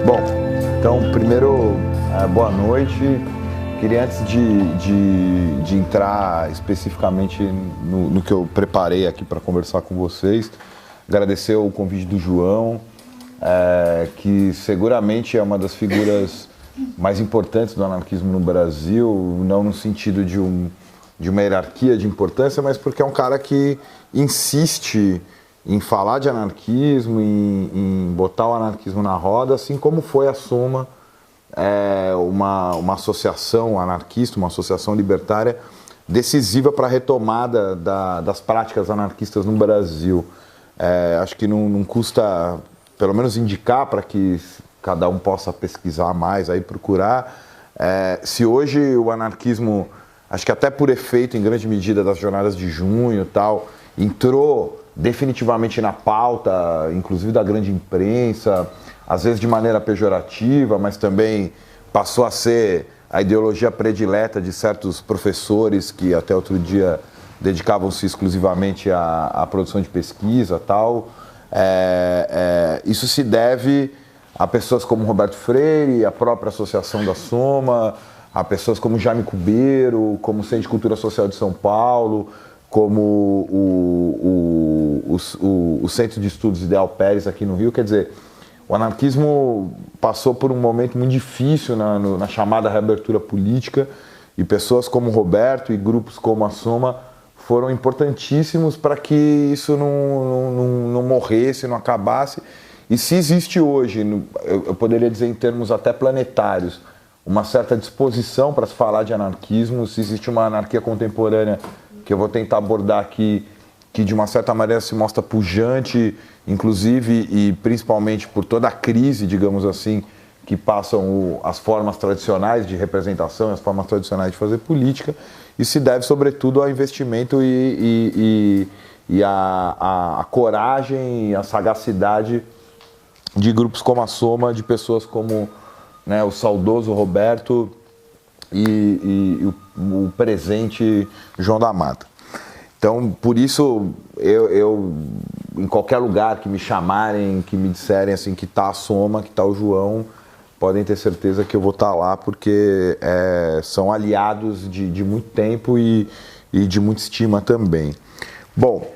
Bom, então, primeiro, boa noite. Queria, antes de entrar especificamente no que eu preparei aqui para conversar com vocês, agradecer o convite do João, que seguramente é uma das figuras mais importantes do anarquismo no Brasil, não no sentido de uma hierarquia de importância, mas porque é um cara que insiste em falar de anarquismo, em botar o anarquismo na roda, assim como foi a Soma, uma associação anarquista, uma associação libertária decisiva para a retomada das práticas anarquistas no Brasil. Acho que não custa, pelo menos, indicar para que cada um possa pesquisar mais, aí procurar. Se hoje o anarquismo, acho que até por efeito, em grande medida, das jornadas de junho e tal, entrou definitivamente na pauta, inclusive da grande imprensa, às vezes de maneira pejorativa, mas também passou a ser a ideologia predileta de certos professores que até outro dia dedicavam-se exclusivamente à produção de pesquisa e tal. Isso se deve a pessoas como Roberto Freire, a própria Associação da Soma, a pessoas como Jaime Cubeiro, como o Centro de Cultura Social de São Paulo, como o Centro de Estudos Ideal Pérez aqui no Rio. Quer dizer, o anarquismo passou por um momento muito difícil na chamada reabertura política, e pessoas como Roberto e grupos como a Soma foram importantíssimos para que isso não morresse, não acabasse. E se existe hoje, eu poderia dizer em termos até planetários, uma certa disposição para se falar de anarquismo, se existe uma anarquia contemporânea que eu vou tentar abordar aqui, que de uma certa maneira se mostra pujante, inclusive e principalmente por toda a crise, digamos assim, que passam as formas tradicionais de representação, as formas tradicionais de fazer política, e se deve sobretudo ao investimento e a coragem e a sagacidade de grupos como a Soma, de pessoas como, né, o saudoso Roberto e o presente João da Mata. Então, por isso, eu em qualquer lugar que me chamarem, que me disserem assim, que está a Soma, que está o João, podem ter certeza que eu vou estar lá, porque são aliados de muito tempo e de muita estima também. Bom,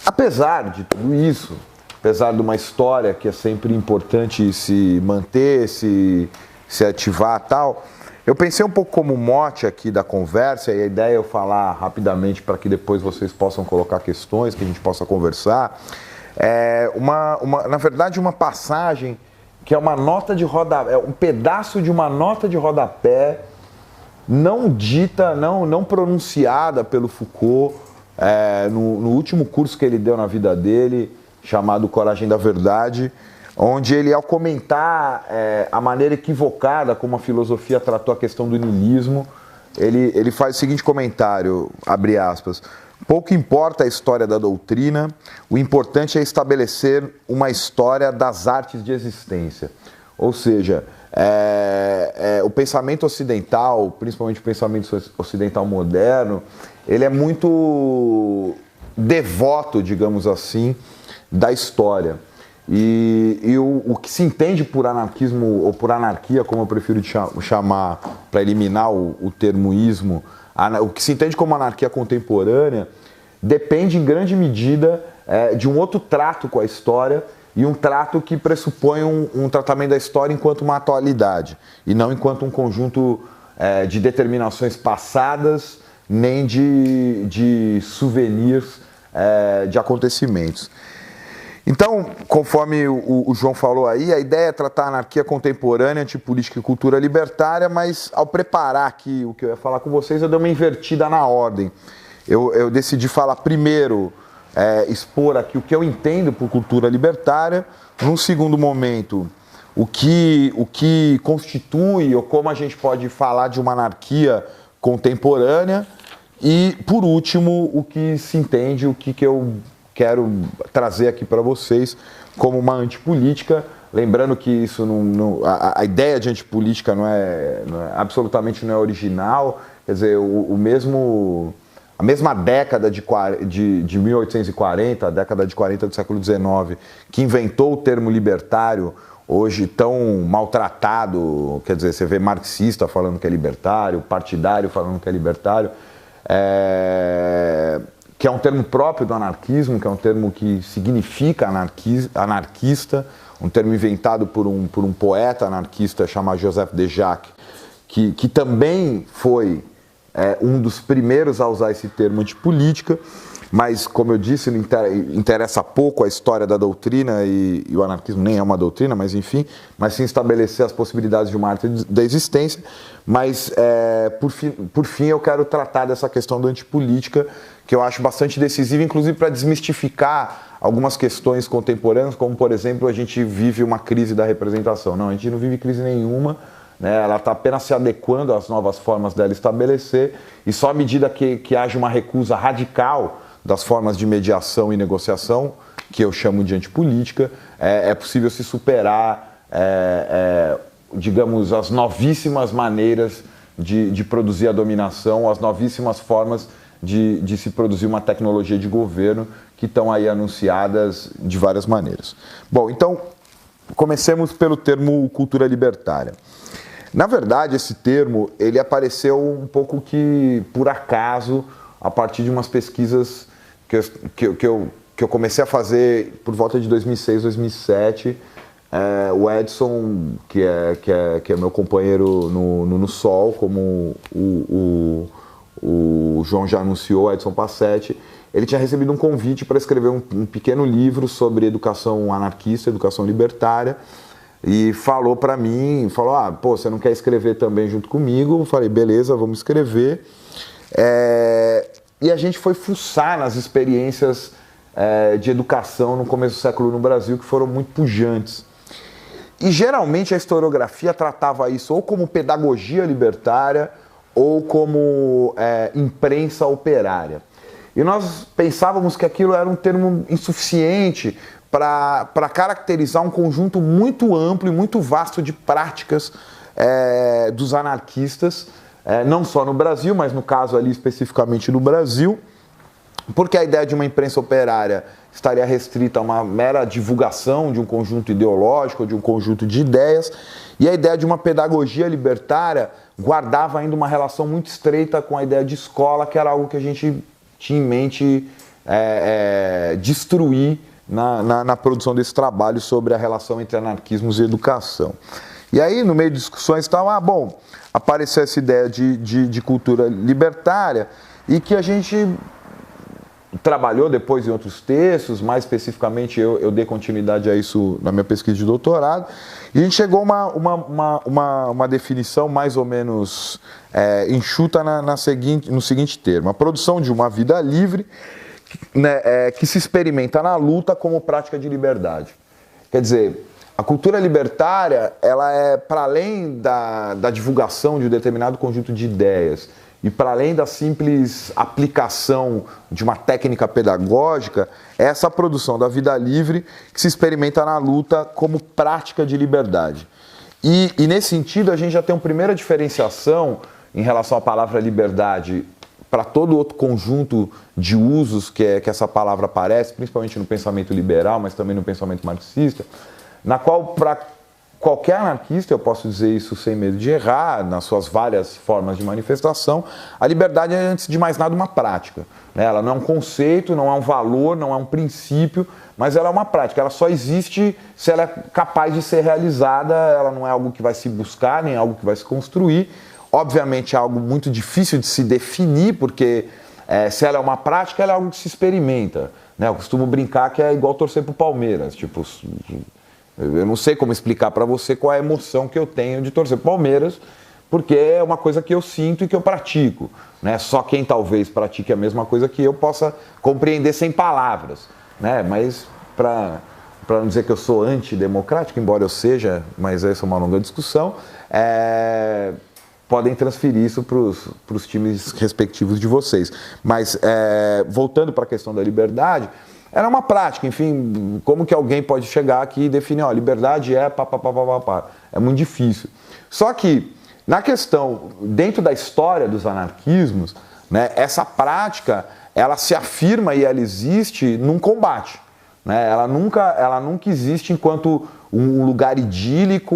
apesar de tudo isso, apesar de uma história que é sempre importante se manter, se ativar e tal, eu pensei um pouco como mote aqui da conversa, e a ideia é eu falar rapidamente para que depois vocês possam colocar questões, que a gente possa conversar. Na verdade, uma passagem que é uma nota de rodapé, um pedaço de uma nota de rodapé não dita, não pronunciada pelo Foucault, no último curso que ele deu na vida dele, chamado Coragem da Verdade, onde ele, ao comentar a maneira equivocada como a filosofia tratou a questão do niilismo, ele faz o seguinte comentário, abre aspas: pouco importa a história da doutrina, o importante é estabelecer uma história das artes de existência. Ou seja, o pensamento ocidental, principalmente o pensamento ocidental moderno, ele é muito devoto, digamos assim, da história. E o que se entende por anarquismo, ou por anarquia, como eu prefiro chamar, para eliminar o termo ismo, o que se entende como anarquia contemporânea, depende em grande medida de um outro trato com a história, e um trato que pressupõe um tratamento da história enquanto uma atualidade, e não enquanto um conjunto de determinações passadas, nem de souvenirs de acontecimentos. Então, conforme o João falou aí, a ideia é tratar a anarquia contemporânea, antipolítica e cultura libertária, mas ao preparar aqui o que eu ia falar com vocês, eu dei uma invertida na ordem. Eu decidi falar primeiro, expor aqui o que eu entendo por cultura libertária, num segundo momento, o que constitui ou como a gente pode falar de uma anarquia contemporânea, e, por último, o que se entende, o que eu quero trazer aqui para vocês como uma antipolítica, lembrando que isso a ideia de antipolítica absolutamente não é original, quer dizer, a mesma década de 1840, a década de 40 do século XIX, que inventou o termo libertário, hoje tão maltratado, quer dizer, você vê marxista falando que é libertário, partidário falando que é libertário, que é um termo próprio do anarquismo, que é um termo que significa anarquista, um termo inventado por um poeta anarquista chamado Joseph de Jacques, que também foi um dos primeiros a usar esse termo antipolítica, mas, como eu disse, não interessa pouco a história da doutrina e o anarquismo nem é uma doutrina, mas enfim, mas sim estabelecer as possibilidades de uma arte da existência. Mas, por fim, eu quero tratar dessa questão da antipolítica, que eu acho bastante decisiva, inclusive para desmistificar algumas questões contemporâneas, como, por exemplo, a gente vive uma crise da representação. Não, a gente não vive crise nenhuma, né? Ela está apenas se adequando às novas formas dela estabelecer, e só à medida que haja uma recusa radical das formas de mediação e negociação, que eu chamo de antipolítica, é possível se superar, digamos, as novíssimas maneiras de produzir a dominação, as novíssimas formas de se produzir uma tecnologia de governo que estão aí anunciadas de várias maneiras. Bom, então, comecemos pelo termo cultura libertária. Na verdade, esse termo, ele apareceu um pouco que por acaso, a partir de umas pesquisas que eu comecei a fazer por volta de 2006, 2007, o Edson, que é meu companheiro no Sol, como o João já anunciou, Edson Passetti, ele tinha recebido um convite para escrever um pequeno livro sobre educação anarquista, educação libertária, e falou para mim, pô, você não quer escrever também junto comigo? Eu falei, beleza, vamos escrever. E a gente foi fuçar nas experiências de educação no começo do século no Brasil, que foram muito pujantes. E geralmente a historiografia tratava isso ou como pedagogia libertária ou como imprensa operária. E nós pensávamos que aquilo era um termo insuficiente para caracterizar um conjunto muito amplo e muito vasto de práticas dos anarquistas, não só no Brasil, mas no caso ali especificamente no Brasil, porque a ideia de uma imprensa operária estaria restrita a uma mera divulgação de um conjunto ideológico, de um conjunto de ideias, e a ideia de uma pedagogia libertária guardava ainda uma relação muito estreita com a ideia de escola, que era algo que a gente tinha em mente destruir na produção desse trabalho sobre a relação entre anarquismos e educação. E aí, no meio de discussões e tal, apareceu essa ideia de cultura libertária, e que a gente trabalhou depois em outros textos, mais especificamente eu dei continuidade a isso na minha pesquisa de doutorado, e a gente chegou a uma definição mais ou menos enxuta no seguinte termo: a produção de uma vida livre, né, que se experimenta na luta como prática de liberdade. Quer dizer, a cultura libertária, ela é, para além da divulgação de um determinado conjunto de ideias e para além da simples aplicação de uma técnica pedagógica, é essa produção da vida livre que se experimenta na luta como prática de liberdade. E nesse sentido, a gente já tem uma primeira diferenciação em relação à palavra liberdade para todo outro conjunto de usos que essa palavra aparece, principalmente no pensamento liberal, mas também no pensamento marxista, na qual, para qualquer anarquista, eu posso dizer isso sem medo de errar, nas suas várias formas de manifestação, a liberdade é, antes de mais nada, uma prática, né? Ela não é um conceito, não é um valor, não é um princípio, mas ela é uma prática. Ela só existe se ela é capaz de ser realizada, ela não é algo que vai se buscar, nem algo que vai se construir. Obviamente é algo muito difícil de se definir, porque se ela é uma prática, ela é algo que se experimenta, né? Eu costumo brincar que é igual torcer pro Palmeiras, tipo... Eu não sei como explicar para você qual é a emoção que eu tenho de torcer pro Palmeiras, porque é uma coisa que eu sinto e que eu pratico, né? Só quem talvez pratique a mesma coisa que eu possa compreender sem palavras, né? Mas para não dizer que eu sou antidemocrático, embora eu seja, mas essa é uma longa discussão, podem transferir isso para os times respectivos de vocês. Mas voltando para a questão da liberdade, era uma prática, enfim, como que alguém pode chegar aqui e definir, liberdade é é muito difícil. Só que, na questão, dentro da história dos anarquismos, né, essa prática, ela se afirma e ela existe num combate, né? Ela nunca existe enquanto um lugar idílico,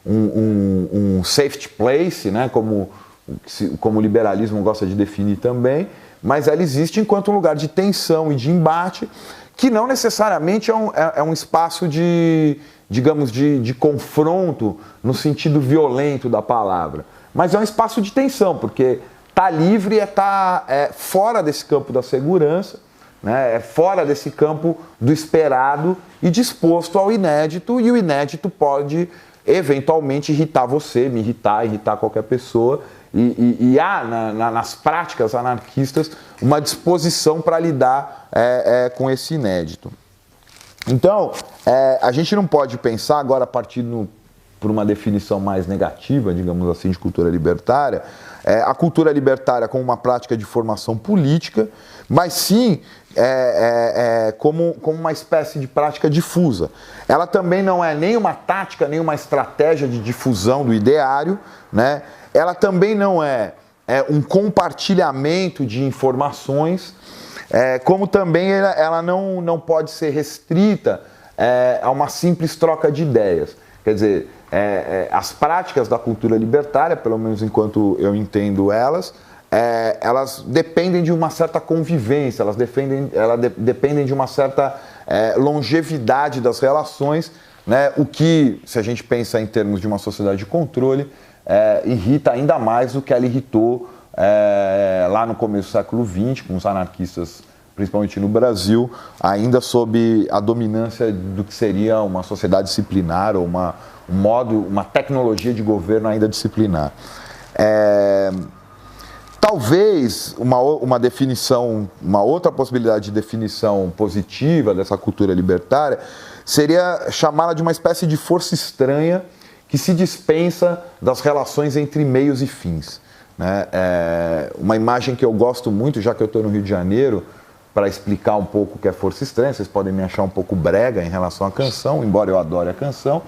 um safety place, né? Como o liberalismo gosta de definir também, mas ela existe enquanto um lugar de tensão e de embate, que não necessariamente é um espaço digamos, de confronto no sentido violento da palavra, mas é um espaço de tensão, porque tá livre é fora desse campo da segurança, né? É fora desse campo do esperado e disposto ao inédito, e o inédito pode eventualmente irritar você, me irritar qualquer pessoa, e há nas práticas anarquistas uma disposição para lidar com esse inédito. Então, a gente não pode pensar agora, partindo por uma definição mais negativa, digamos assim, de cultura libertária, a cultura libertária como uma prática de formação política, mas sim como uma espécie de prática difusa. Ela também não é nem uma tática, nem uma estratégia de difusão do ideário, né? Ela também não é um compartilhamento de informações, como também ela não pode ser restrita a uma simples troca de ideias. Quer dizer, as práticas da cultura libertária, pelo menos enquanto eu entendo elas dependem de uma certa convivência, elas dependem de uma certa longevidade das relações, né? O que, se a gente pensa em termos de uma sociedade de controle, irrita ainda mais do que ela irritou lá no começo do século XX, com os anarquistas, principalmente no Brasil, ainda sob a dominância do que seria uma sociedade disciplinar ou uma tecnologia de governo ainda disciplinar. Talvez uma definição, uma outra possibilidade de definição positiva dessa cultura libertária seria chamá-la de uma espécie de força estranha que se dispensa das relações entre meios e fins, né? Uma imagem que eu gosto muito, já que eu estou no Rio de Janeiro, para explicar um pouco o que é força estranha, vocês podem me achar um pouco brega em relação à canção, embora eu adore a canção,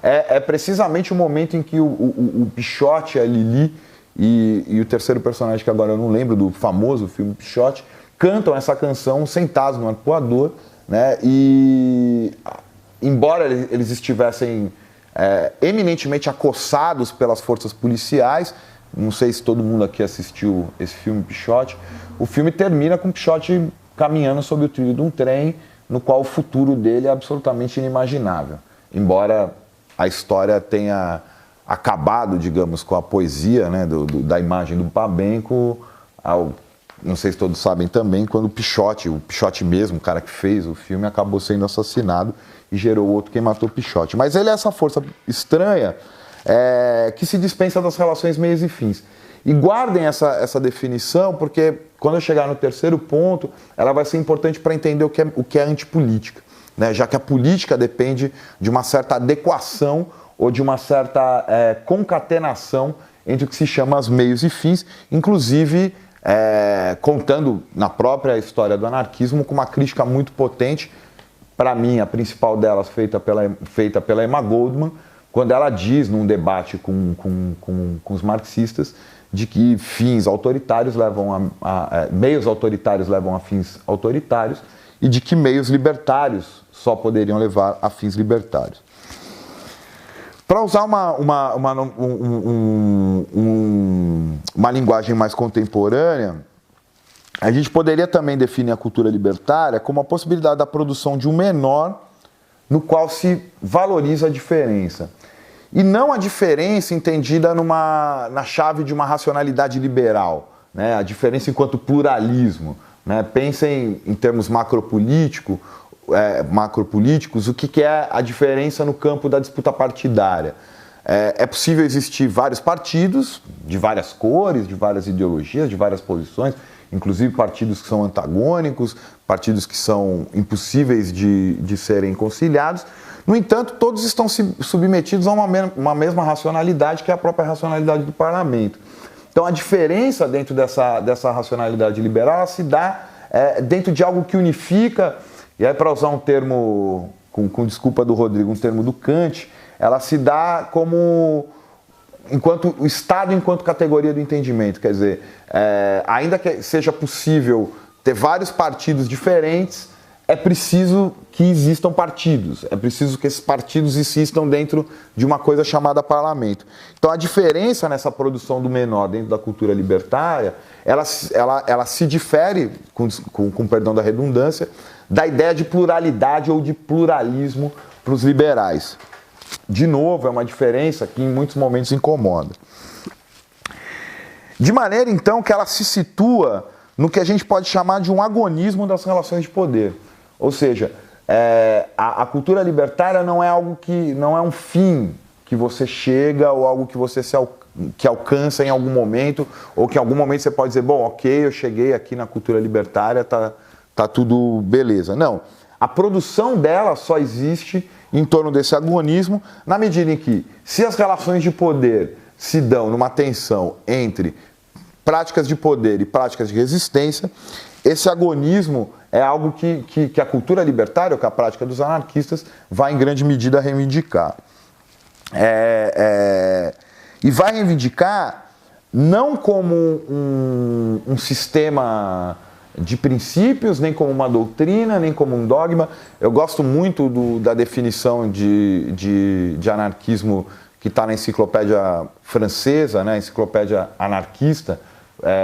é precisamente o momento em que o Pichote, a Lili e o terceiro personagem, que agora eu não lembro, do famoso filme Pichote, cantam essa canção sentados no arpoador, né? E embora eles estivessem eminentemente acossados pelas forças policiais, não sei se todo mundo aqui assistiu esse filme Pichote, o filme termina com o Pichote caminhando sobre o trilho de um trem, no qual o futuro dele é absolutamente inimaginável, embora a história tenha acabado, digamos, com a poesia, né, da imagem do Pabenco, não sei se todos sabem também, quando o Pichote mesmo, o cara que fez o filme, acabou sendo assassinado e gerou outro quem matou o Pichote. Mas ele é essa força estranha que se dispensa das relações meios e fins. E guardem essa definição, porque quando eu chegar no terceiro ponto, ela vai ser importante para entender o que é antipolítica, né? Já que a política depende de uma certa adequação ou de uma certa concatenação entre o que se chama os meios e fins, inclusive contando na própria história do anarquismo com uma crítica muito potente, para mim a principal delas feita pela Emma Goldman, quando ela diz num debate com os marxistas de que fins autoritários meios autoritários levam a fins autoritários e de que meios libertários só poderiam levar a fins libertários. Para usar uma linguagem mais contemporânea, a gente poderia também definir a cultura libertária como a possibilidade da produção de um menor no qual se valoriza a diferença. E não a diferença entendida na chave de uma racionalidade liberal, né? A diferença enquanto pluralismo, né? Pensem em termos macropolíticos, o que é a diferença no campo da disputa partidária. É possível existir vários partidos, de várias cores, de várias ideologias, de várias posições, inclusive partidos que são antagônicos, partidos que são impossíveis de serem conciliados. No entanto, todos estão submetidos a uma mesma racionalidade, que é a própria racionalidade do parlamento. Então, a diferença dentro dessa racionalidade liberal ela se dá dentro de algo que unifica, e aí, para usar um termo, com desculpa do Rodrigo, um termo do Kant, ela se dá como o Estado enquanto categoria do entendimento. Quer dizer, ainda que seja possível ter vários partidos diferentes, é preciso que existam partidos, é preciso que esses partidos existam dentro de uma coisa chamada parlamento. Então a diferença nessa produção do menor dentro da cultura libertária, ela se difere, com perdão da redundância, da ideia de pluralidade ou de pluralismo para os liberais. De novo, é uma diferença que em muitos momentos incomoda. De maneira, então, que ela se situa no que a gente pode chamar de um agonismo das relações de poder. Ou seja, a cultura libertária não é algo que não é um fim que você chega ou algo que você que alcança em algum momento, ou que em algum momento você pode dizer, bom, ok, eu cheguei aqui na cultura libertária, tá tudo beleza. Não, a produção dela só existe em torno desse agonismo, na medida em que, se as relações de poder se dão numa tensão entre práticas de poder e práticas de resistência, esse agonismo é algo que a cultura libertária, ou que a prática dos anarquistas, vai em grande medida reivindicar. E vai reivindicar não como um sistema de princípios, nem como uma doutrina, nem como um dogma. Eu gosto muito da definição de anarquismo que está na enciclopédia francesa, né, enciclopédia anarquista,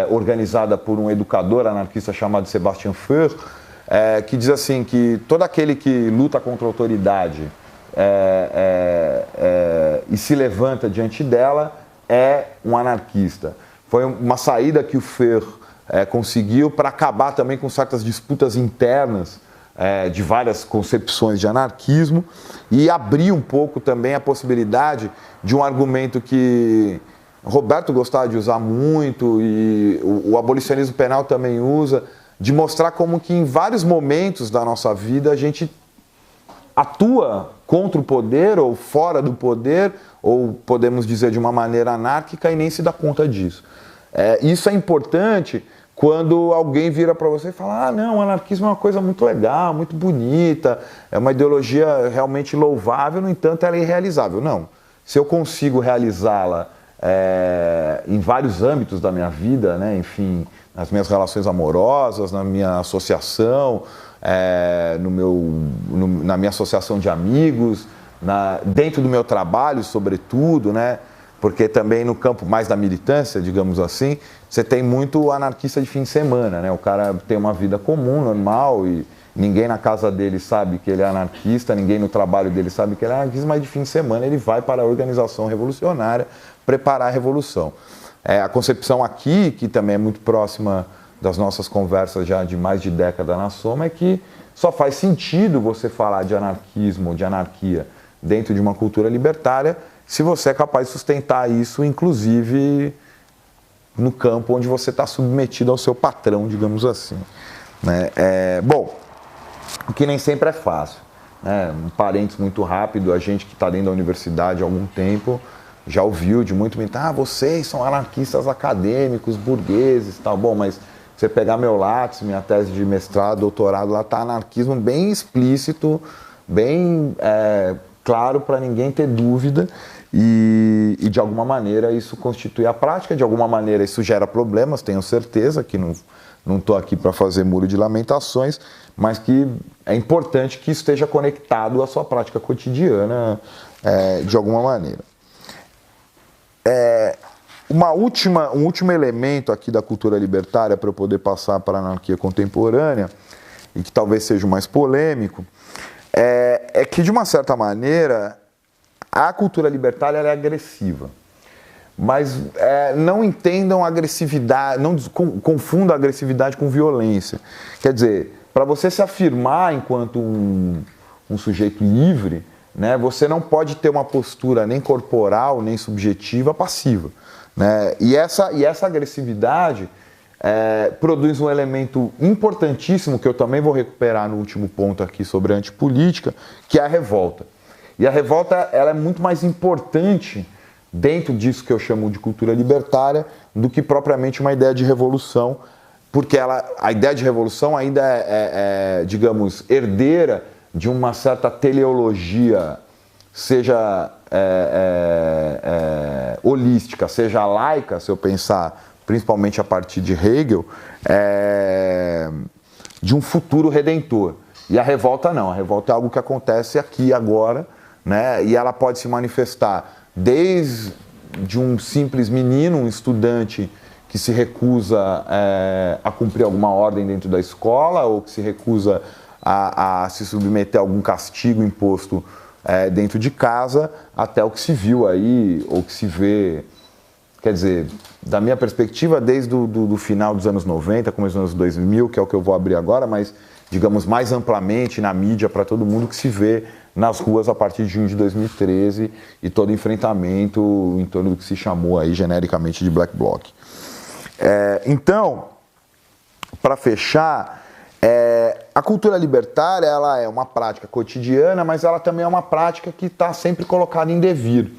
organizada por um educador anarquista chamado Sébastien Faure, que diz assim, que todo aquele que luta contra a autoridade e se levanta diante dela é um anarquista. Foi uma saída que o Faure conseguiu para acabar também com certas disputas internas de várias concepções de anarquismo e abrir um pouco também a possibilidade de um argumento que Roberto gostava de usar muito e o abolicionismo penal também usa, de mostrar como que em vários momentos da nossa vida a gente atua contra o poder ou fora do poder, ou podemos dizer de uma maneira anárquica, e nem se dá conta disso. Isso é importante quando alguém vira para você e fala, ah, não, o anarquismo é uma coisa muito legal, muito bonita, é uma ideologia realmente louvável, no entanto ela é irrealizável. Não, se eu consigo realizá-la em vários âmbitos da minha vida, né, enfim, nas minhas relações amorosas, na minha associação, na minha associação de amigos, dentro do meu trabalho, sobretudo, né? Porque também no campo mais da militância, digamos assim, você tem muito anarquista de fim de semana, né? O cara tem uma vida comum, normal, e ninguém na casa dele sabe que ele é anarquista, ninguém no trabalho dele sabe que ele é anarquista, mas de fim de semana ele vai para a organização revolucionária preparar a revolução. A concepção aqui, que também é muito próxima das nossas conversas já de mais de década na Soma, é que só faz sentido você falar de anarquismo, de anarquia, dentro de uma cultura libertária, se você é capaz de sustentar isso, inclusive no campo onde você está submetido ao seu patrão, digamos assim. Né? Bom, o que nem sempre é fácil. Né? Um parênteses muito rápido, a gente que está dentro da universidade há algum tempo já ouviu de muito, vocês são anarquistas acadêmicos, burgueses e tal. Bom, mas você pegar meu lápis, minha tese de mestrado, doutorado, lá está anarquismo bem explícito, bem claro para ninguém ter dúvida. E de alguma maneira isso constitui a prática, de alguma maneira isso gera problemas, tenho certeza que não estou aqui para fazer muro de lamentações, mas que é importante que isso esteja conectado à sua prática cotidiana de alguma maneira. Um último elemento aqui da cultura libertária para eu poder passar para a anarquia contemporânea, e que talvez seja o mais polêmico, é que de uma certa maneira a cultura libertária ela é agressiva, mas não entendam agressividade, não confundam agressividade com violência. Quer dizer, para você se afirmar enquanto um sujeito livre, né, você não pode ter uma postura nem corporal, nem subjetiva passiva. Né? E essa agressividade produz um elemento importantíssimo, que eu também vou recuperar no último ponto aqui sobre a antipolítica, que é a revolta. E a revolta ela é muito mais importante dentro disso que eu chamo de cultura libertária do que propriamente uma ideia de revolução, porque a ideia de revolução ainda digamos, herdeira de uma certa teleologia, seja holística, seja laica, se eu pensar principalmente a partir de Hegel, de um futuro redentor. E a revolta não, a revolta é algo que acontece aqui agora, né? E ela pode se manifestar desde um simples menino, um estudante que se recusa a cumprir alguma ordem dentro da escola ou que se recusa a se submeter a algum castigo imposto dentro de casa, até o que se viu aí, ou que se vê, quer dizer, da minha perspectiva, desde o final dos anos 90, começo dos anos 2000, que é o que eu vou abrir agora, mas, digamos, mais amplamente na mídia para todo mundo, que se vê nas ruas a partir de junho de 2013 e todo o enfrentamento em torno do que se chamou aí genericamente de Black Bloc. Então, para fechar, a cultura libertária ela é uma prática cotidiana, mas ela também é uma prática que está sempre colocada em devir.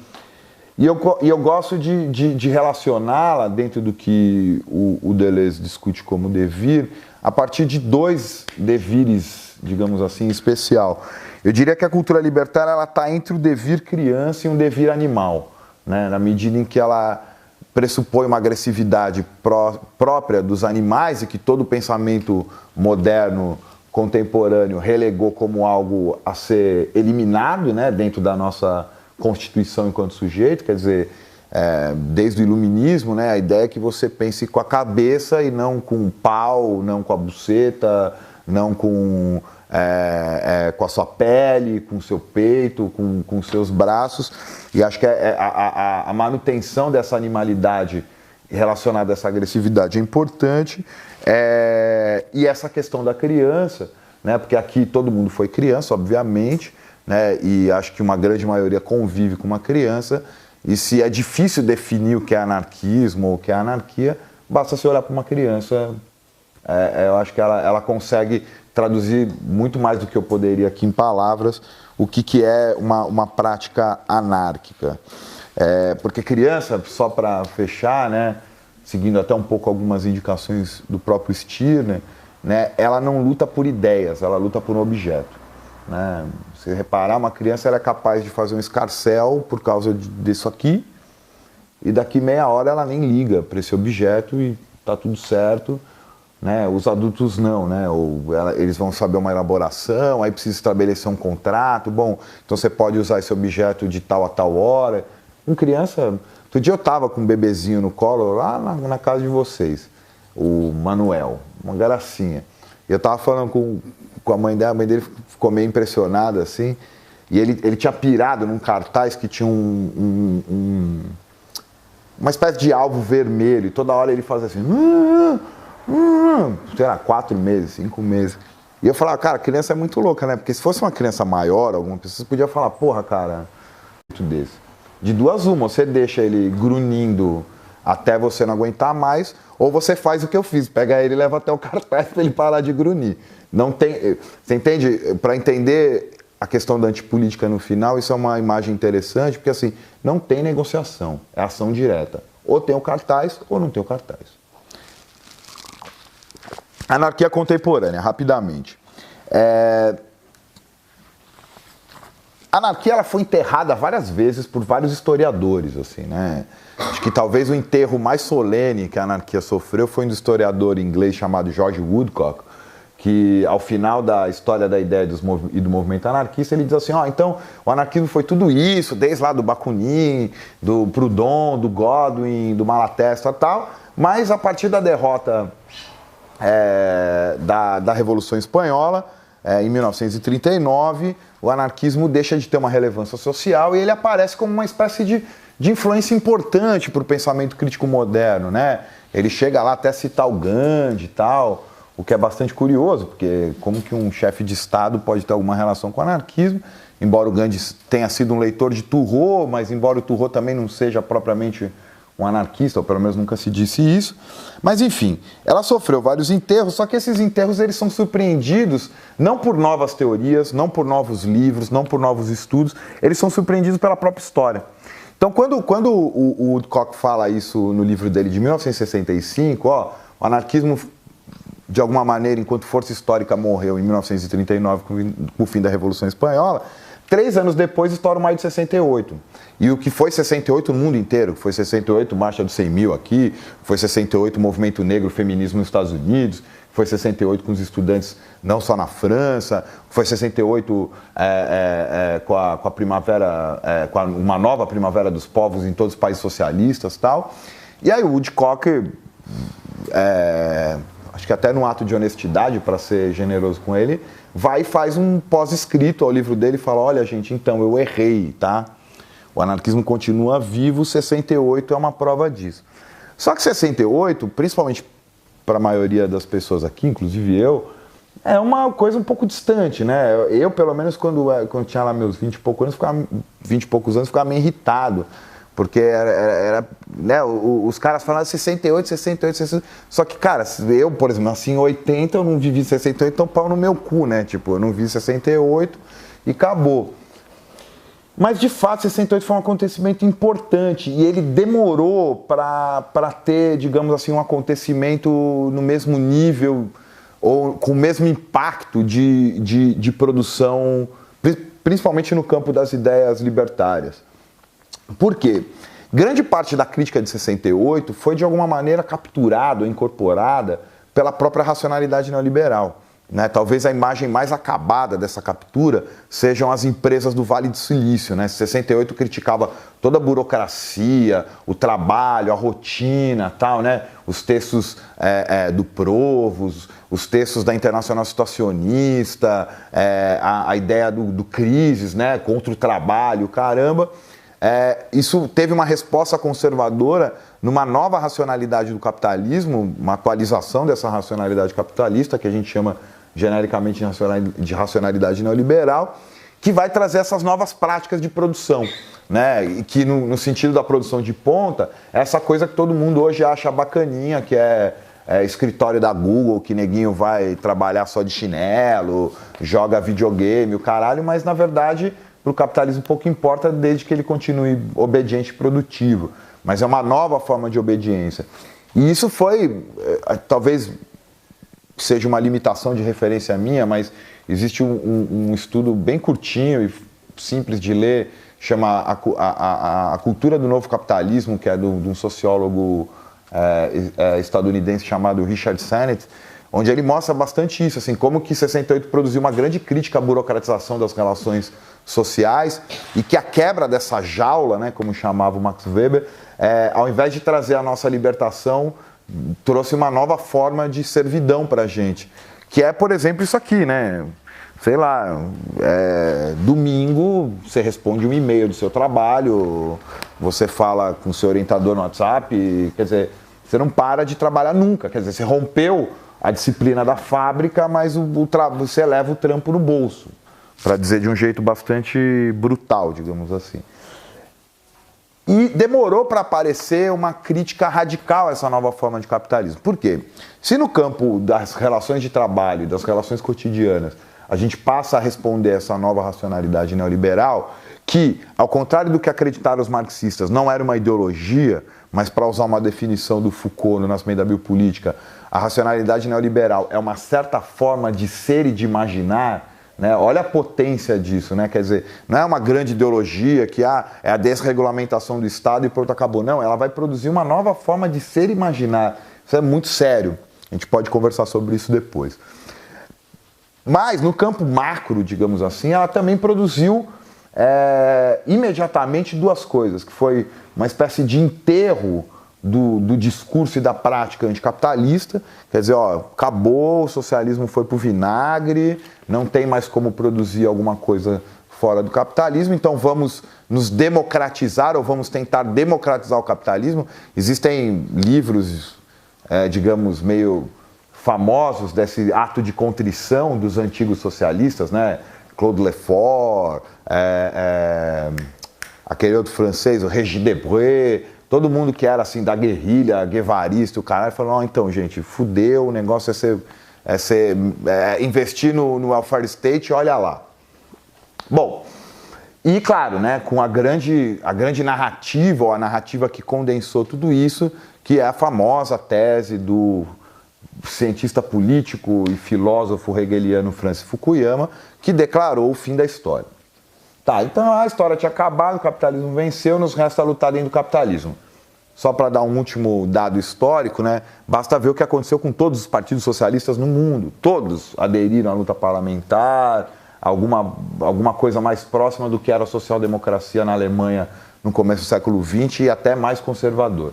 E eu gosto de relacioná-la dentro do que o Deleuze discute como devir, a partir de dois devires, digamos assim, em especial. Eu diria que a cultura libertária ela está entre o devir criança e um devir animal, né? Na medida em que ela pressupõe uma agressividade própria dos animais e que todo o pensamento moderno, contemporâneo, relegou como algo a ser eliminado, né, dentro da nossa constituição enquanto sujeito, quer dizer, desde o iluminismo, né, a ideia é que você pense com a cabeça e não com o pau, não com a buceta, não com a sua pele, com o seu peito, com os seus braços. E acho que a manutenção dessa animalidade relacionada a essa agressividade é importante. E essa questão da criança, né, porque aqui todo mundo foi criança, obviamente, né, e acho que uma grande maioria convive com uma criança, e se é difícil definir o que é anarquismo ou o que é anarquia, basta se olhar para uma criança. Eu acho que ela consegue traduzir muito mais do que eu poderia aqui em palavras o que é uma prática anárquica. Porque criança, só para fechar, né, seguindo até um pouco algumas indicações do próprio Stirner, né, ela não luta por ideias, ela luta por um objeto. Né? Se reparar, uma criança ela é capaz de fazer um escarcéu por causa disso aqui, e daqui meia hora ela nem liga para esse objeto e está tudo certo. Né? Os adultos não, né? Eles vão saber uma elaboração, aí precisa estabelecer um contrato. Bom, então você pode usar esse objeto de tal a tal hora. Com criança, outro dia eu estava com um bebezinho no colo lá na casa de vocês, o Manuel, uma gracinha. E eu estava falando com a mãe dele ficou meio impressionada assim, e ele tinha pirado num cartaz que tinha uma espécie de alvo vermelho, e toda hora ele fazia assim, sei lá, 4 meses, 5 meses. E eu falava, cara, criança é muito louca, né? Porque se fosse uma criança maior, alguma pessoa podia falar, porra, cara, muito desse. De duas uma, você deixa ele grunhindo até você não aguentar mais, ou você faz o que eu fiz, pega ele e leva até o cartaz para ele parar de grunhir. Não tem, você entende? Para entender a questão da antipolítica no final, isso é uma imagem interessante, porque assim, não tem negociação, é ação direta. Ou tem o cartaz, ou não tem o cartaz. Anarquia contemporânea, rapidamente. A anarquia ela foi enterrada várias vezes por vários historiadores, assim, né? Acho que talvez o enterro mais solene que a anarquia sofreu foi um historiador inglês chamado George Woodcock, que ao final da história da ideia e do movimento anarquista, ele diz assim, então o anarquismo foi tudo isso, desde lá do Bakunin, do Proudhon, do Godwin, do Malatesta e tal, mas a partir da derrota da Revolução Espanhola, em 1939, o anarquismo deixa de ter uma relevância social e ele aparece como uma espécie de influência importante para o pensamento crítico moderno, né? Ele chega lá até a citar o Gandhi e tal, o que é bastante curioso, porque como que um chefe de Estado pode ter alguma relação com o anarquismo, embora o Gandhi tenha sido um leitor de Thoreau, mas embora o Thoreau também não seja propriamente um anarquista, ou pelo menos nunca se disse isso. Mas enfim, ela sofreu vários enterros, só que esses enterros eles são surpreendidos não por novas teorias, não por novos livros, não por novos estudos, eles são surpreendidos pela própria história. Então quando o Woodcock fala isso no livro dele de 1965, o anarquismo de alguma maneira, enquanto força histórica, morreu em 1939 com o fim da Revolução Espanhola, 3 anos depois estoura o maio de 68. E o que foi 68 no mundo inteiro, foi 68 Marcha dos 100 Mil aqui, foi 68 Movimento Negro, Feminismo nos Estados Unidos, foi 68 com os estudantes não só na França, foi 68 com a primavera, com uma nova primavera dos povos em todos os países socialistas e tal. E aí o Woodcock, acho que até num ato de honestidade, para ser generoso com ele, vai e faz um pós-escrito ao livro dele e fala, olha gente, então eu errei, tá? O anarquismo continua vivo, 68 é uma prova disso. Só que 68, principalmente para a maioria das pessoas aqui, inclusive eu, é uma coisa um pouco distante, né? Eu, pelo menos, quando tinha lá meus 20 e poucos anos, ficava meio irritado. Porque né, os caras falavam 68, 68, 68. Só que, cara, eu, por exemplo, nasci em 80, eu não vivi 68, então pau no meu cu, né? Tipo, eu não vi 68 e acabou. Mas, de fato, 68 foi um acontecimento importante e ele demorou para ter, digamos assim, um acontecimento no mesmo nível ou com o mesmo impacto de produção, principalmente no campo das ideias libertárias. Por quê? Grande parte da crítica de 68 foi, de alguma maneira, capturada ou incorporada pela própria racionalidade neoliberal. Né? Talvez a imagem mais acabada dessa captura sejam as empresas do Vale do Silício. Né? 68 criticava toda a burocracia, o trabalho, a rotina, tal, né? Os textos do Provos, os textos da Internacional Situacionista, a ideia do Crises, né? Contra o trabalho, caramba. Isso teve uma resposta conservadora numa nova racionalidade do capitalismo, uma atualização dessa racionalidade capitalista, que a gente chama genericamente de racionalidade neoliberal, que vai trazer essas novas práticas de produção, né? E que no sentido da produção de ponta, essa coisa que todo mundo hoje acha bacaninha, que é escritório da Google, que neguinho vai trabalhar só de chinelo, joga videogame, o caralho, mas na verdade para o capitalismo pouco importa desde que ele continue obediente e produtivo, mas é uma nova forma de obediência. E isso foi, talvez seja uma limitação de referência minha, mas existe um estudo bem curtinho e simples de ler, chama a Cultura do Novo Capitalismo, que é de um sociólogo estadunidense chamado Richard Sennett, onde ele mostra bastante isso, assim, como que 68 produziu uma grande crítica à burocratização das relações sociais e que a quebra dessa jaula, né, como chamava o Max Weber, ao invés de trazer a nossa libertação, trouxe uma nova forma de servidão para a gente, que é, por exemplo, isso aqui, né? Sei lá, domingo você responde um e-mail do seu trabalho, você fala com o seu orientador no WhatsApp, quer dizer, você não para de trabalhar nunca, quer dizer, você rompeu a disciplina da fábrica, mas você leva o trampo no bolso, para dizer de um jeito bastante brutal, digamos assim. E demorou para aparecer uma crítica radical a essa nova forma de capitalismo. Por quê? Se no campo das relações de trabalho, das relações cotidianas, a gente passa a responder essa nova racionalidade neoliberal, que, ao contrário do que acreditaram os marxistas, não era uma ideologia, mas, para usar uma definição do Foucault no Nascimento da Biopolítica, a racionalidade neoliberal é uma certa forma de ser e de imaginar, né? Olha a potência disso, né? Quer dizer, não é uma grande ideologia que é a desregulamentação do Estado e pronto, acabou. Não, ela vai produzir uma nova forma de ser e imaginar. Isso é muito sério. A gente pode conversar sobre isso depois. Mas, no campo macro, digamos assim, ela também produziu imediatamente duas coisas, que foi uma espécie de enterro do discurso e da prática anticapitalista, quer dizer, acabou, o socialismo foi pro vinagre, não tem mais como produzir alguma coisa fora do capitalismo, então vamos nos democratizar ou vamos tentar democratizar o capitalismo. Existem livros, digamos, meio famosos desse ato de contrição dos antigos socialistas, né? Claude Lefort, aquele outro francês, o Régis Debray, todo mundo que era assim da guerrilha, guevarista, o caralho, falou, então, gente, fudeu, o negócio é investir no welfare state, olha lá. Bom, e claro, né, com a grande narrativa, ou a narrativa que condensou tudo isso, que é a famosa tese do cientista político e filósofo hegeliano Francis Fukuyama, que declarou o fim da história. Tá, então a história tinha acabado, o capitalismo venceu, nos resta lutar dentro do capitalismo. só para dar um último dado histórico, né, basta ver o que aconteceu com todos os partidos socialistas no mundo. Todos aderiram à luta parlamentar, alguma coisa mais próxima do que era a social-democracia na Alemanha no começo do século XX e até mais conservador.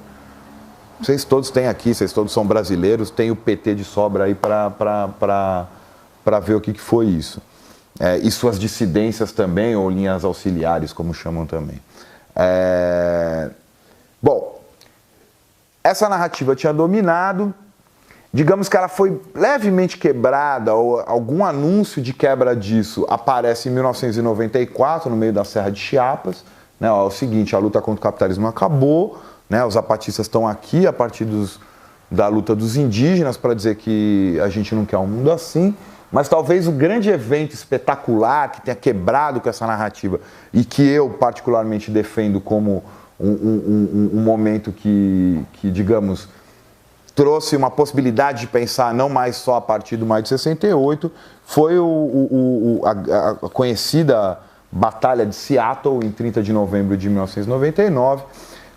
Vocês todos têm aqui, vocês todos são brasileiros, tem o PT de sobra aí para ver o que foi isso. E suas dissidências também, ou linhas auxiliares, como chamam também. Bom, essa narrativa tinha dominado, digamos que ela foi levemente quebrada, ou algum anúncio de quebra disso aparece em 1994, no meio da Serra de Chiapas. Né, é o seguinte, a luta contra o capitalismo acabou, né, os zapatistas estão aqui a partir da luta dos indígenas para dizer que a gente não quer um mundo assim, mas talvez o grande evento espetacular que tenha quebrado com essa narrativa e que eu particularmente defendo como um momento que, digamos, trouxe uma possibilidade de pensar não mais só a partir do maio de 68, foi a conhecida Batalha de Seattle, em 30 de novembro de 1999,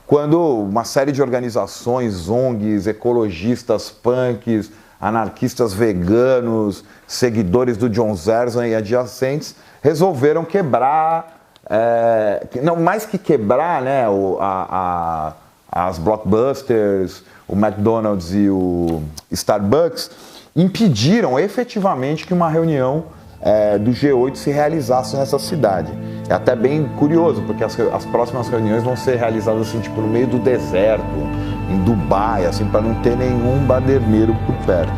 quando uma série de organizações, ONGs, ecologistas, punks, anarquistas veganos, seguidores do John Zerzan e adjacentes, resolveram quebrar, não mais que quebrar, né, as Blockbusters, o McDonald's e o Starbucks, impediram efetivamente que uma reunião do G8 se realizasse nessa cidade. É até bem curioso, porque as próximas reuniões vão ser realizadas assim, tipo, no meio do deserto, em Dubai, assim, para não ter nenhum baderneiro por perto.